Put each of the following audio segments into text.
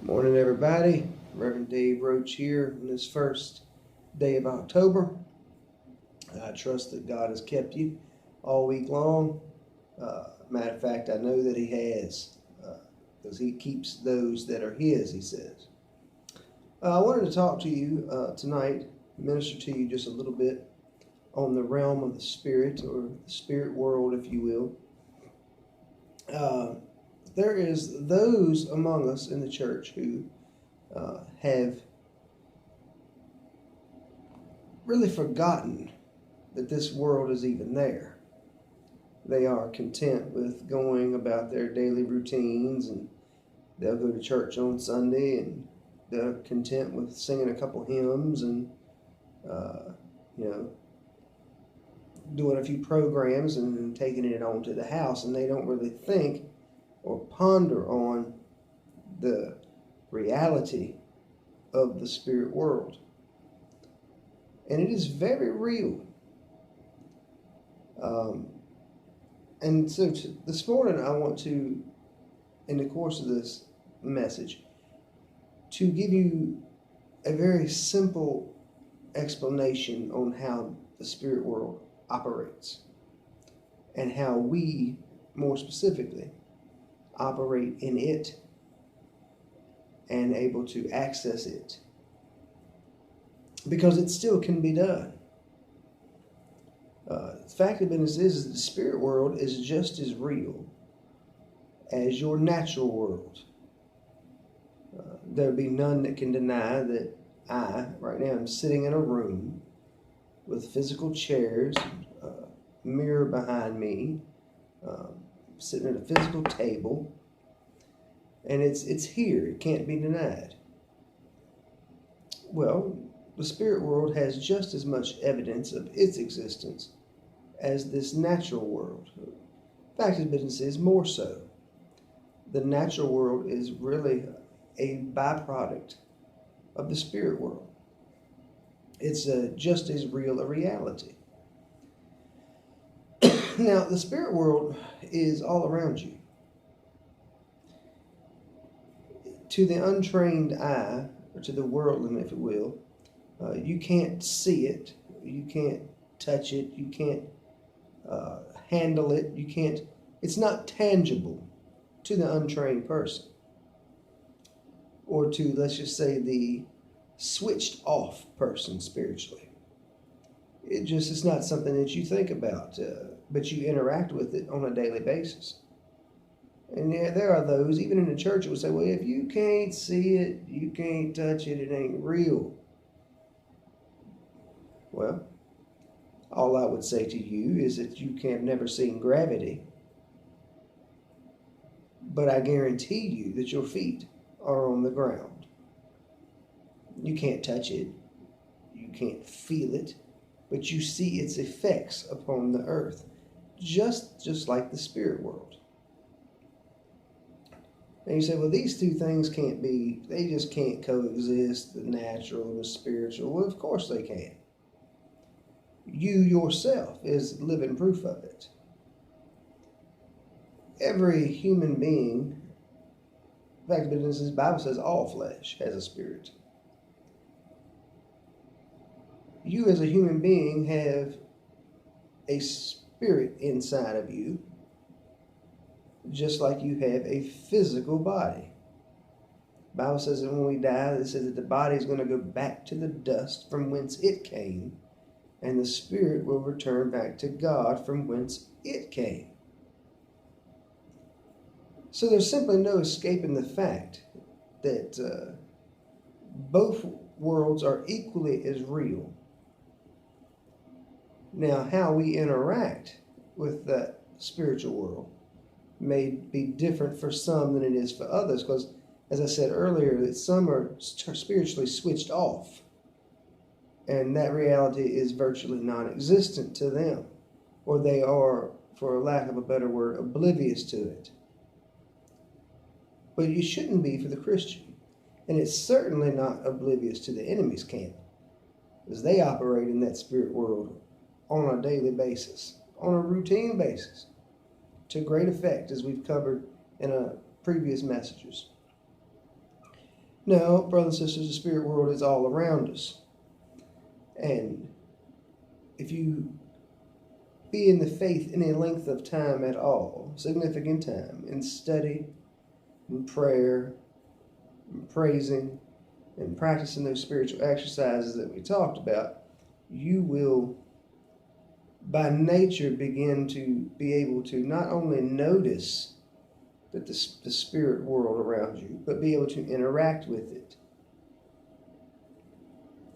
Morning, everybody. Rev.Dave Roach here on this first day of October. I trust that God has kept you all week long. Matter of fact, I know that He has, because He keeps those that are His, He says. I wanted to talk to you tonight, minister to you just a little bit on the realm of the spirit, or the spirit world, if you will. There is those among us in the church who have really forgotten that this world is even there. They are content with going about their daily routines, and they'll go to church on Sunday, and they're content with singing a couple hymns and doing a few programs and taking it on to the house, and they don't really think or ponder on the reality of the spirit world. And it is very real. And so this morning I want to, in the course of this message, to give you a very simple explanation on how the spirit world operates and how we, more specifically, operate in it and able to access it, because it still can be done. The fact of the business is that the spirit world is just as real as your natural world. There'll be none that can deny that I, right now, am sitting in a room with physical chairs, a mirror behind me, sitting at a physical table, and it's here. It can't be denied. Well, the spirit world has just as much evidence of its existence as this natural world. Fact of the business is more so. The natural world is really a byproduct of the spirit world. It's just as real a reality. Now, the spirit world is all around you. To the untrained eye, or to the worldling, if you will, you can't see it, you can't touch it, you can't handle it, it's not tangible to the untrained person, or to, let's just say, the switched off person spiritually. It's not something that you think about, but you interact with it on a daily basis. And yeah, there are those, even in the church, who will say, well, if you can't see it, you can't touch it, it ain't real. Well, all I would say to you is that you have never seen gravity, but I guarantee you that your feet are on the ground. You can't touch it, you can't feel it, but you see its effects upon the earth, just like the spirit world. And you say, well, these two things they just can't coexist, the natural and the spiritual. Well, of course they can. You yourself is living proof of it. Every human being, in fact, the Bible says all flesh has a spirit. You as a human being have a spirit inside of you, just like you have a physical body. The Bible says that when we die, it says that the body is going to go back to the dust from whence it came, and the spirit will return back to God from whence it came. So there's simply no escaping the fact that both worlds are equally as real. Now, how we interact with that spiritual world may be different for some than it is for others, because, as I said earlier, that some are spiritually switched off, and that reality is virtually non-existent to them, or they are, for lack of a better word, oblivious to it. But you shouldn't be for the Christian, and it's certainly not oblivious to the enemy's camp, because they operate in that spirit world on a daily basis, on a routine basis, to great effect, as we've covered in previous messages. No, brothers and sisters, the spirit world is all around us. And if you be in the faith any length of time at all, significant time, in study, in prayer, in praising, and practicing those spiritual exercises that we talked about, you will by nature begin to be able to not only notice that the spirit world around you, but be able to interact with it.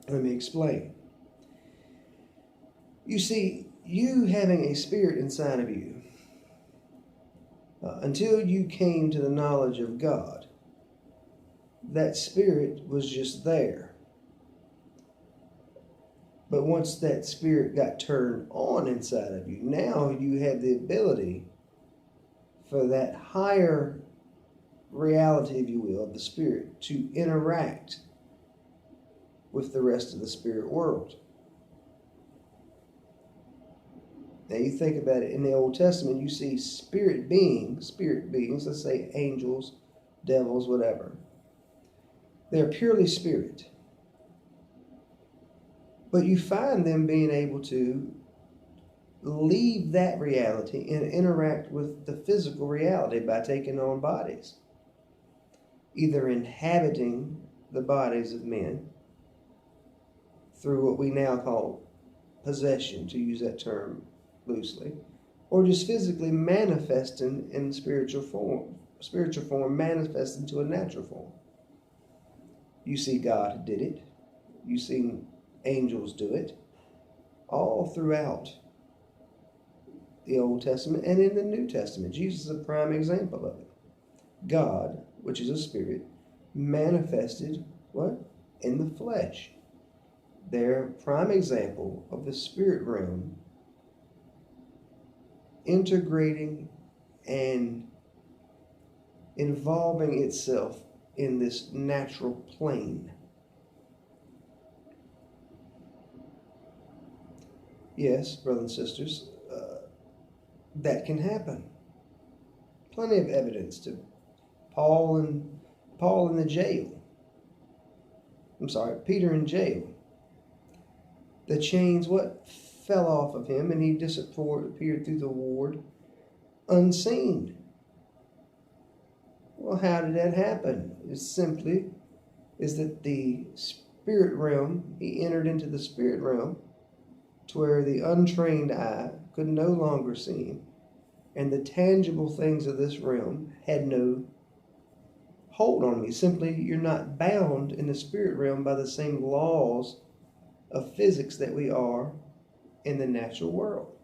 Let me explain. You see, you having a spirit inside of you, until you came to the knowledge of God, that spirit was just there. But once that spirit got turned on inside of you, now you have the ability for that higher reality, if you will, of the spirit to interact with the rest of the spirit world. Now you think about it, in the Old Testament, you see spirit beings, let's say angels, devils, whatever. They're purely spirit. But you find them being able to leave that reality and interact with the physical reality by taking on bodies, either inhabiting the bodies of men through what we now call possession, to use that term loosely, or just physically manifesting in spiritual form manifesting to a natural form. You see God did it. You see angels do it all throughout the Old Testament and in the New Testament. Jesus is a prime example of it. God, which is a spirit, manifested what? In the flesh. They're a prime example of the spirit realm integrating and involving itself in this natural plane. Yes, brothers and sisters, that can happen. Plenty of evidence to Paul in the jail. Peter in jail. The chains fell off of him, and he appeared through the ward unseen. Well, how did that happen? It simply is that the spirit realm, he entered into the spirit realm to where the untrained eye could no longer see him, and the tangible things of this realm had no hold on me. Simply, you're not bound in the spirit realm by the same laws of physics that we are in the natural world.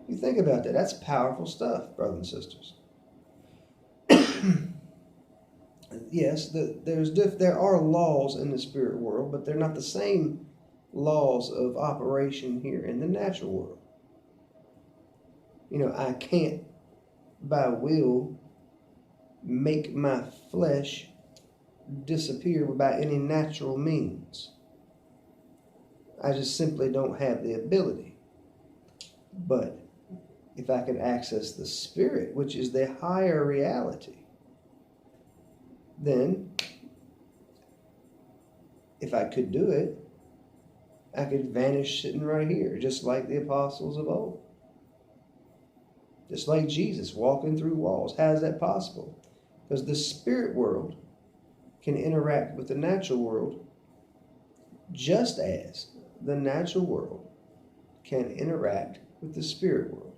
You think about that. That's powerful stuff, brothers and sisters. Yes, there are laws in the spirit world, but they're not the same laws of operation here in the natural world. I can't by will make my flesh disappear by any natural means. I just simply don't have the ability. But if I can access the spirit, which is the higher reality, then if I could do it, I could vanish sitting right here, just like the apostles of old. Just like Jesus walking through walls. How is that possible? Because the spirit world can interact with the natural world just as the natural world can interact with the spirit world.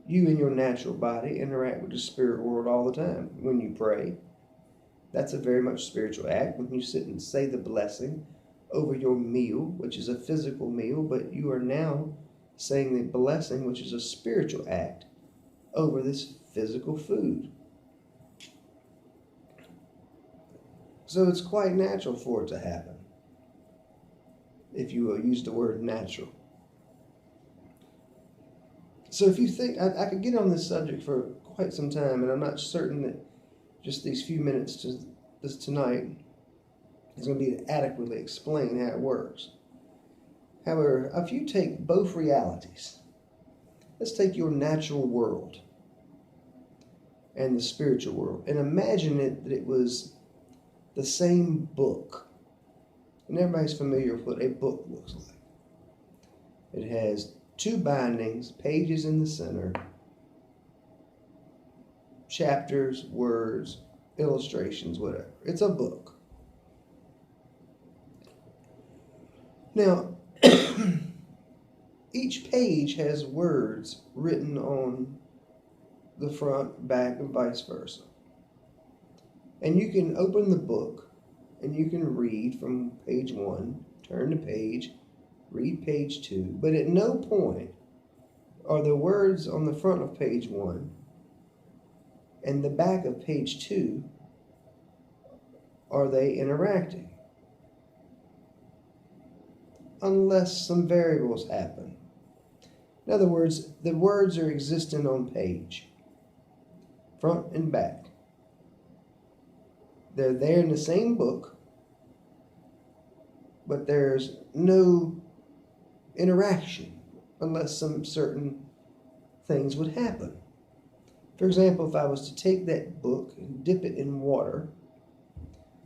You in your natural body interact with the spirit world all the time. When you pray, that's a very much spiritual act. When you sit and say the blessing over your meal, which is a physical meal, but you are now saying the blessing, which is a spiritual act, over this physical food. So it's quite natural for it to happen, if you will use the word natural. So if you think, I could get on this subject for quite some time, and I'm not certain that just these few minutes tonight is going to be to adequately explain how it works. However, if you take both realities, let's take your natural world, and the spiritual world. And imagine that it was the same book. And everybody's familiar with what a book looks like. It has two bindings, pages in the center, chapters, words, illustrations, whatever. It's a book. Now, each page has words written on the front, back, and vice versa. And you can open the book and you can read from page 1, turn the page, read page 2, but at no point are the words on the front of page 1 and the back of page 2 are they interacting, unless some variables happen. In other words, the words are existing on page, front and back. They're there in the same book, but there's no interaction unless some certain things would happen. For example, if I was to take that book and dip it in water,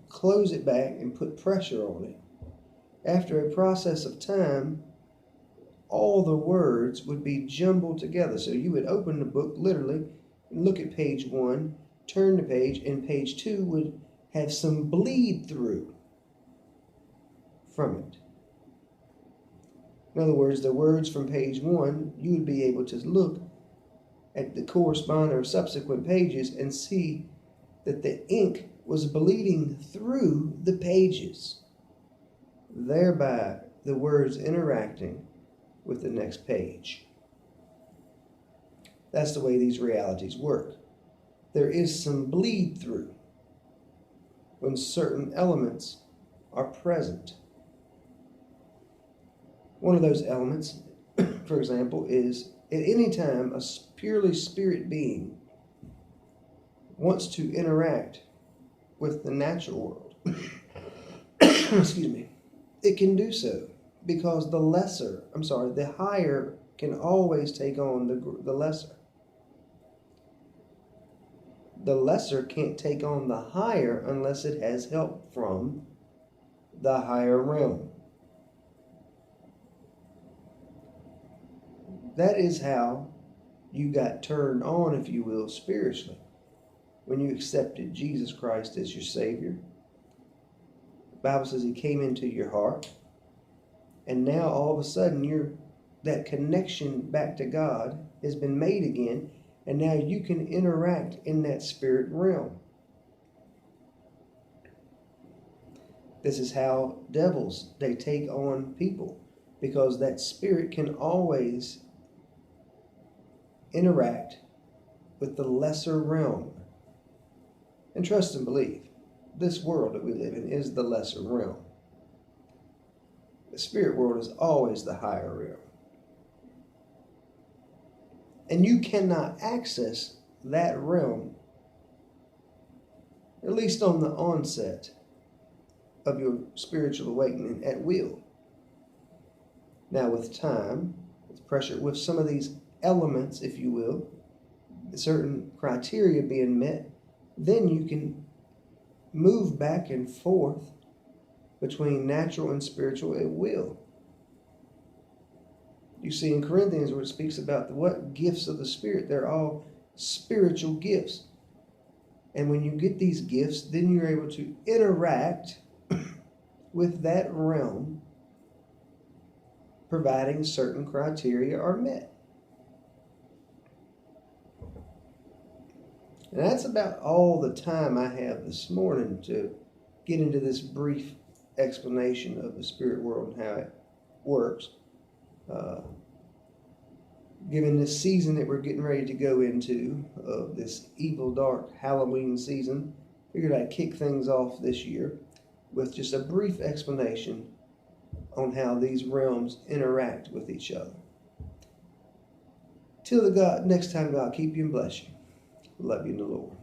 close it back and put pressure on it, after a process of time, all the words would be jumbled together. So you would open the book literally and look at page 1, turn the page, and page 2 would have some bleed through from it. In other words, the words from page 1, you would be able to look at the corresponding or subsequent pages and see that the ink was bleeding through the pages, thereby the words interacting with the next page. That's the way these realities work. There is some bleed through when certain elements are present. One of those elements, for example, is at any time a purely spirit being wants to interact with the natural world, excuse me, it can do so because the higher can always take on the lesser. The lesser can't take on the higher unless it has help from the higher realm. That is how you got turned on, if you will, spiritually. When you accepted Jesus Christ as your Savior. The Bible says He came into your heart. And now all of a sudden that connection back to God has been made again. And now you can interact in that spirit realm. This is how devils, they take on people. Because that spirit can always interact with the lesser realm. And trust and believe, this world that we live in is the lesser realm. The spirit world is always the higher realm. And you cannot access that realm, at least on the onset of your spiritual awakening, at will. Now with time, with pressure, with some of these elements, if you will, certain criteria being met, then you can move back and forth between natural and spiritual at will. You see in Corinthians where it speaks about what gifts of the Spirit, they're all spiritual gifts. And when you get these gifts, then you're able to interact with that realm, providing certain criteria are met. And that's about all the time I have this morning to get into this brief explanation of the spirit world and how it works. Given this season that we're getting ready to go into, of this evil, dark Halloween season, figured I'd kick things off this year with just a brief explanation on how these realms interact with each other. Till next time, God keep you and bless you. Love you in the Lord.